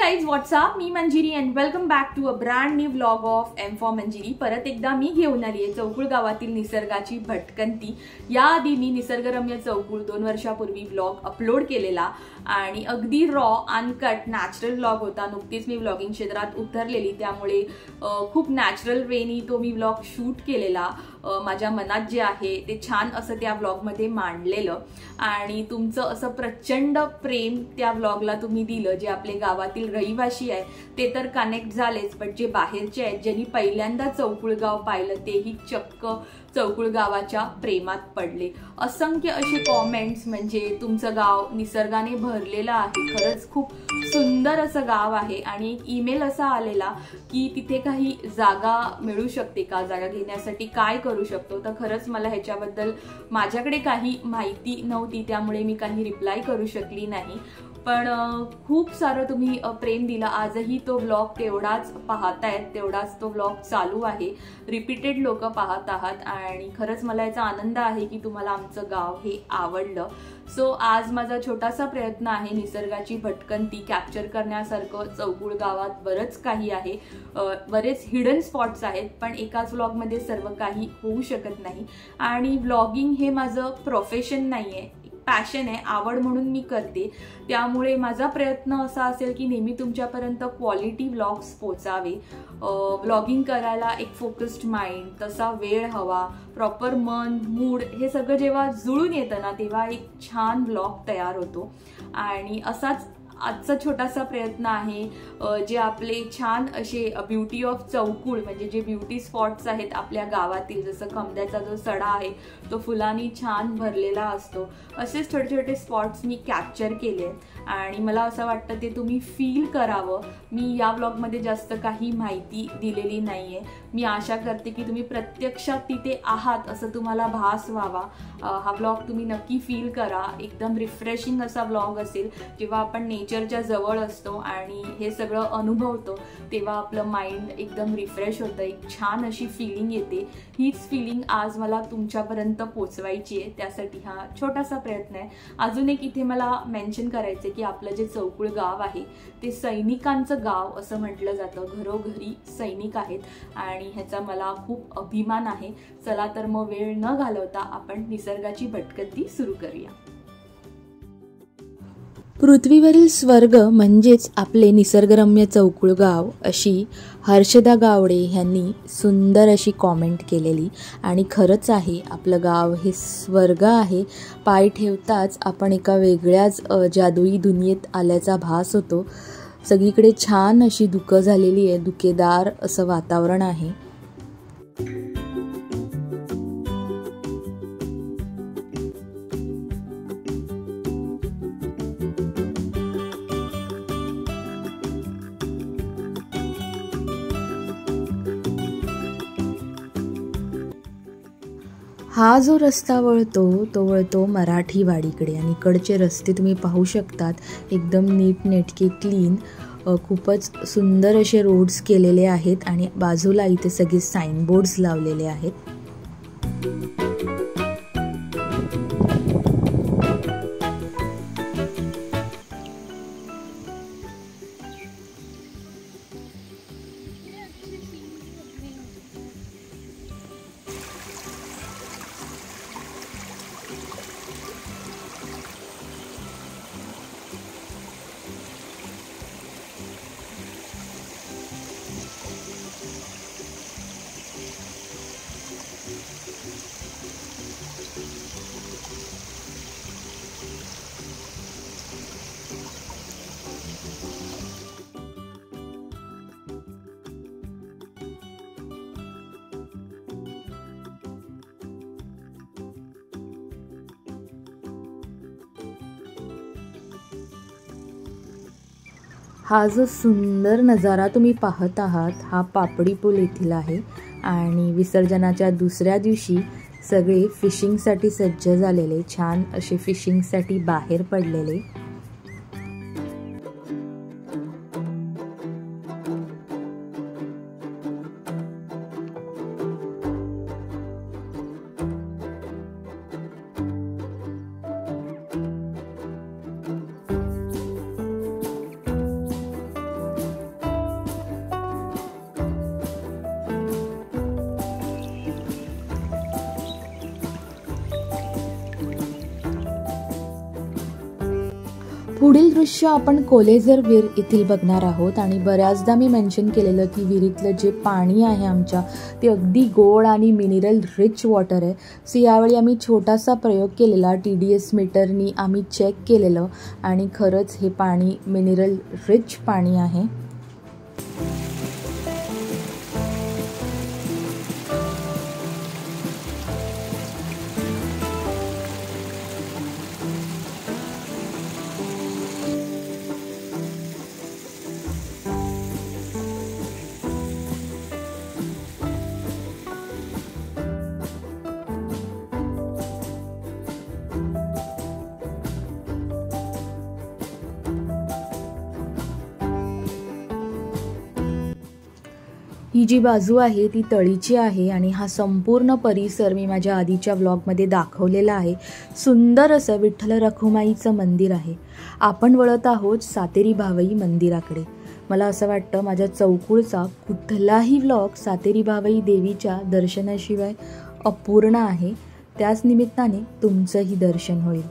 Guys what's up, मी Manjiri and welcome back to a brand new vlog of M for Manjiri. परत एकदा मी घेऊन आली आहे चौकुळ गावातील निसर्गाची भटकंती। याआधी मी निसर्गरम्य चौकुळ 2 वर्षापूर्वी व्लॉग अपलोड केलेला आणि अगदी रॉ अनकट नॅचरल व्लॉग होता। नुकतीच मी व्लॉगिंग क्षेत्रात उतरलेली, त्यामुळे खूप नॅचरल वेनी तो मी व्लॉग शूट केलेला। माझ्या मनात जे आहे ते छान असं त्या व्लॉगमध्ये मांडलेलं आणि तुमचं असं प्रचंड प्रेम त्या व्लॉगला तुम्ही दिलं। जे आपले गावातील रहिवासी आहे ते तर कनेक्ट झालेच, पण जे बाहेरचे आहेत ज्यांनी पहिल्यांदा चौकुळ गाव पाहिलं तेही चक्क चौकुळ गावाच्या प्रेमात पडले। असंख्य असे कॉमेंट्स, म्हणजे तुमचं गाव निसर्गाने भरलेलं आहे, खरंच खूप सुंदर असं गाव आहे। आणि एक ईमेल असा आलेला की तिथे काही जागा मिळू शकते का, जागा घेण्यासाठी काय करू शकतो। तर खरंच मला ह्याच्याबद्दल माझ्याकडे काही माहिती नव्हती, त्यामुळे मी काही रिप्लाय करू शकली नाही। पण खूप सारं तुम्ही प्रेम दिला। आजही तो व्लॉग तेवढाच पाहतायत, तेवढाच तो व्लॉग चालू आहे, रिपीटेड लोक पाहत आहात आणि खरंच मला याचा आनंद आहे की तुम्हाला आमचं गाव हे आवडलं। सो आज माझा छोटासा प्रयत्न आहे निसर्गाची भटकंती कॅप्चर करण्यासारखं। चौकुळ गावात बरंच काही आहे, बरेच हिडन स्पॉट्स आहेत, पण एकाच व्लॉगमध्ये सर्व काही होऊ शकत नाही। आणि व्लॉगिंग हे माझं प्रोफेशन नाहीये, पॅशन आहे, आवड म्हणून मी करते। त्यामुळे माझा प्रयत्न असा असेल की नेहमी तुमच्यापर्यंत क्वालिटी व्लॉग्स पोचावे। व्लॉगिंग करायला एक फोकस्ड माइंड, तसा वेळ हवा, प्रॉपर मन, मूड हे सगळं जेव्हा जुळून येतं ना, तेव्हा एक छान व्लॉग तयार होतो। आणि असाच आजचा छोटासा प्रयत्न आहे। जे आपले छान असे ब्युटी ऑफ चौकुळ, म्हणजे जे ब्युटी स्पॉट्स आहेत आपल्या गावातील, जसं कमद्याचा जो सडा आहे तो फुलांनी छान भरलेला असतो, असेच छोटे छोटे स्पॉट्स मी कॅप्चर केले आणि मला असं वाटतं ते तुम्ही फील करावं। मी या व्लॉगमध्ये जास्त काही माहिती दिलेली नाहीये। मी आशा करते की तुम्ही प्रत्यक्षात तिथे आहात असं तुम्हाला भास व्हावा। हा व्लॉग तुम्ही नक्की फील करा। एकदम रिफ्रेशिंग असा व्लॉग असेल। जेव्हा आपण नेचरच्या जवळ असतो आणि हे सगळं अनुभवतो तेव्हा आपलं माइंड एकदम रिफ्रेश होतं, एक छान अशी फिलिंग येते। हीच फिलिंग आज मला तुमच्यापर्यंत पोचवायची आहे, त्यासाठी हा छोटासा प्रयत्न आहे। अजून एक इथे मला मेन्शन करायचं की आपलं जे चौकुळ गाव आहे ते सैनिकांचं गाव असं म्हटलं जातं। घरोघरी सैनिक आहेत आणि ह्याचा मला खूप अभिमान आहे। चला तर मग वेळ न घालवता आपण निसर्गाची भटकंती सुरू करूया। पृथ्वीवरील स्वर्ग म्हणजेच आपले निसर्गरम्य चौकुळ गाव, अशी हर्षदा गावडे ह्यांनी सुंदर अशी कॉमेंट केलेली। आणि खरंच आहे, आपलं गाव हे स्वर्ग आहे। पाय ठेवताच आपण एका वेगळ्याच जादुई दुनियेत आल्याचा भास होतो। सगळीकडे छान अशी धुकं झालेली आहे, धुकेदार असं वातावरण आहे। हा जो रस्ता वळतो तो वळतो मराठी वाडीकडे आणि इकडचे रस्ते तुम्ही पाहू शकतात, एकदम नीटनेटके क्लीन, खूपच सुंदर असे रोड्स केलेले आहेत आणि बाजूला इथे सगळे साईनबोर्ड्स लावलेले आहेत। हा जो सुंदर नजारा तुम्ही पाहत आहात हा पापडी पूल येथील आहे आणि विसर्जनाच्या दुसऱ्या दिवशी सगळे फिशिंगसाठी सज्ज झालेले, छान असे फिशिंगसाठी बाहेर पडलेले। पुढील दृश्य आपण कोलेझर विहीर येथील बघणार आहोत आणि बऱ्याचदा मी मेन्शन केलेलं की विहिरीतलं जे पाणी आहे आमच्या ते अगदी गोड आणि मिनरल रिच वॉटर आहे. सो यावेळी आम्ही छोटासा प्रयोग केलेला. TDS मीटरनी आम्ही चेक केलेलं आणि खरंच हे पाणी मिनरल रिच पाणी आहे. ही जी बाजू आहे ती तळीची आहे आणि हा संपूर्ण परिसर मी माझ्या आधीच्या व्लॉगमध्ये दाखवलेला आहे. सुंदर असं विठ्ठल रखुमाईचं मंदिर आहे. आपण वळत आहोत सातेरी भावई मंदिराकडे. मला असं वाटतं माझ्या चौकुळचा कुठलाही व्लॉग सातेरी भावई देवीच्या दर्शनाशिवाय अपूर्ण आहे. त्याच निमित्ताने तुमचंही दर्शन होईल.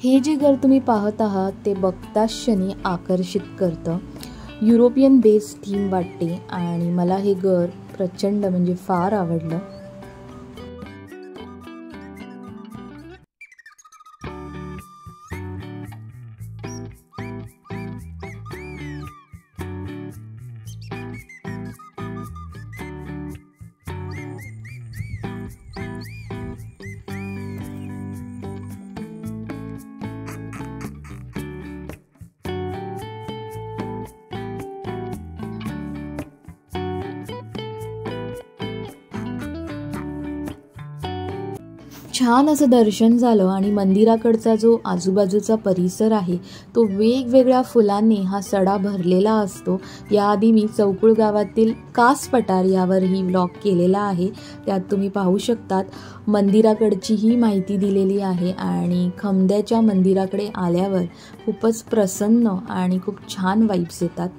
हे जे घर तुम्ही पाहत आहात ते बघताच क्षणी आकर्षित करतं. युरोपियन बेस थीम वाटते आणि मला हे घर प्रचंड म्हणजे फार आवडलं. छान असं दर्शन झालं आणि मंदिराकडचा जो आजूबाजूचा परिसर आहे तो वेगवेगळ्या फुलांनी हा सडा भरलेला असतो. याआधी मी चौकुळ गावातील कास पठार यावरही व्लॉग केलेला आहे. त्यात तुम्ही पाहू शकतात मंदिराकडचीही माहिती दिलेली आहे आणि खमद्याच्या मंदिराकडे आल्यावर खूपच प्रसन्न आणि खूप छान वाइब्स येतात.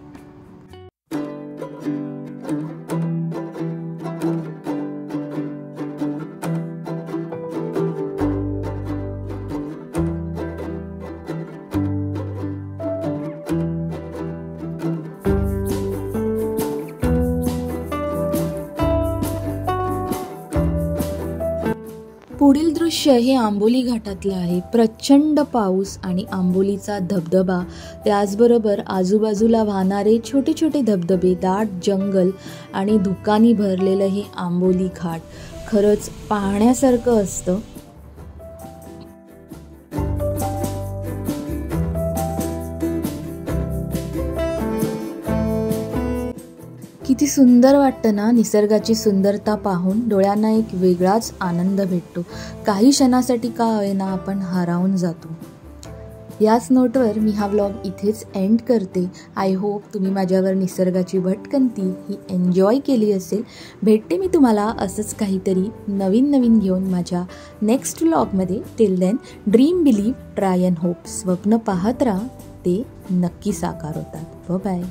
पुढील दृश्य हे आंबोली घाटातलं आहे. प्रचंड पाऊस आणि आंबोलीचा धबधबा, त्याचबरोबर आजूबाजूला वाहणारे छोटे छोटे धबधबे, दाट जंगल आणि धुकानी भरलेलं हे आंबोली घाट खरंच पाहण्यासारखं असतं. किती सुंदर वाटतं ना. निसर्गाची सुंदरता पाहून डोळ्यांना एक वेगळाच आनंद भेटतो. काही क्षणासाठी का होईना आपण हरवून जातो. याच नोटवर मी हा व्लॉग इथेच एंड करते. आय होप तुम्ही माझ्यावर निसर्गाची भटकंती ही एन्जॉय केली असेल. भेटते मी तुम्हाला असंच काहीतरी नवीन नवीन घेऊन माझ्या नेक्स्ट व्लॉगमध्ये. Till then dream, believe, try and hope. स्वप्न पाहत राहा, ते नक्की साकार होतात. बाय.